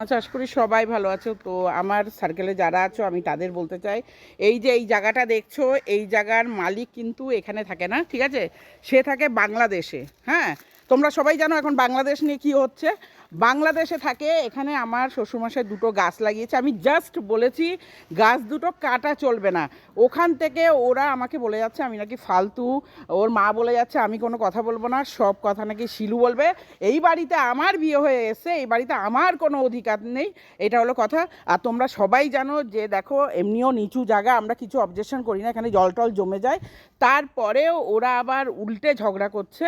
আচ্ছা, আশা করি সবাই ভালো আছো। তো আমার সার্কেলে যারা আছো আমি তাদের বলতে চাই, এই যে এই জায়গাটা দেখছো, এই জায়গার মালিক কিন্তু এখানে থাকে না, ঠিক আছে? সে থাকে বাংলাদেশে। হ্যাঁ, তোমরা সবাই জানো এখন বাংলাদেশ নিয়ে কী হচ্ছে। বাংলাদেশে থাকে, এখানে আমার শ্বশুরমশাই দুটো গাছ লাগিয়েছে। আমি জাস্ট বলেছি গাছ দুটো কাটা চলবে না। ওখান থেকে ওরা আমাকে বলে যাচ্ছে আমি নাকি ফালতু, ওর মা বলে যাচ্ছে আমি কোনো কথা বলবো না, সব কথা নাকি শিলু বলবে। এই বাড়িতে আমার বিয়ে হয়ে এসে, এই বাড়িতে আমার কোনো অধিকার নেই, এটা হলো কথা। আর তোমরা সবাই জানো যে দেখো এমনিও নিচু জায়গা, আমরা কিছু অবজেকশন করি না, এখানে জল টল জমে যায়। তারপরেও ওরা আবার উল্টে ঝগড়া করছে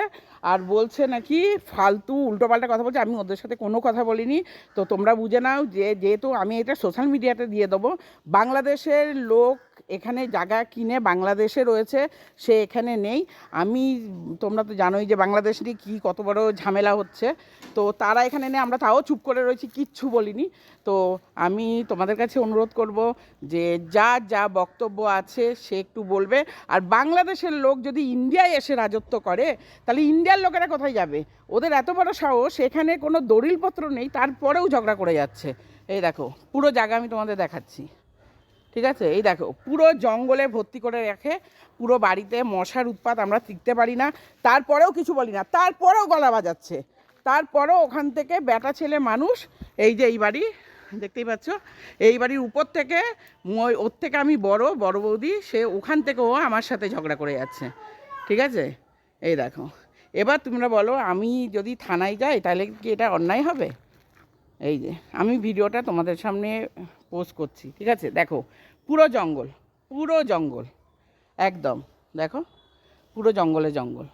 আর বলছে নাকি ফালতু উল্টোপাল্টা কথা বলছে। আমি ওদের সাথে কোনো কথা বলিনি। তো তোমরা বুঝে নাও যে যেহেতু আমি এটা সোশ্যাল মিডিয়াতে দিয়ে দেবো, বাংলাদেশের লোক এখানে জায়গা কিনে বাংলাদেশে রয়েছে, সে এখানে নেই। আমি, তোমরা তো জানোই যে বাংলাদেশ নিয়ে কী কত বড় ঝামেলা হচ্ছে। তো তারা এখানে নেই, আমরা তাও চুপ করে রয়েছি, কিচ্ছু বলিনি। তো আমি তোমাদের কাছে অনুরোধ করব যে যা যা বক্তব্য আছে সে একটু বলবে। আর বাংলাদেশের লোক যদি ইন্ডিয়ায় এসে রাজত্ব করে, তাহলে ইন্ডিয়ার লোকেরা কোথায় যাবে? ওদের এত বড় সাহস, এখানে কোনো দলিলপত্র নেই, তারপরেও ঝগড়া করে যাচ্ছে। এই দেখো পুরো জায়গা আমি তোমাদের দেখাচ্ছি, ঠিক আছে? এই দেখো পুরো জঙ্গলে ভর্তি করে রাখে, পুরো বাড়িতে মশার উৎপাত, আমরা টিকতে পারি না। তারপরেও কিছু বলি না, তারপরেও গলা বাজাচ্ছে। তারপরেও ওখান থেকে বেটা ছেলে মানুষ, এই যে এই বাড়ি দেখতেই পাচ্ছ, এই বাড়ির উপর থেকে, ওর থেকে আমি বড় বৌদি, সে ওখান থেকেও আমার সাথে ঝগড়া করে যাচ্ছে, ঠিক আছে? এই দেখো, এবার তোমরা বলো আমি যদি থানায় যাই তাহলে কি এটা অন্যায় হবে? এই যে আমি ভিডিওটা তোমাদের সামনে পোস্ট করছি, ঠিক আছে? দেখো পুরো জঙ্গল, পুরো জঙ্গল, একদম দেখো পুরো জঙ্গলে জঙ্গল।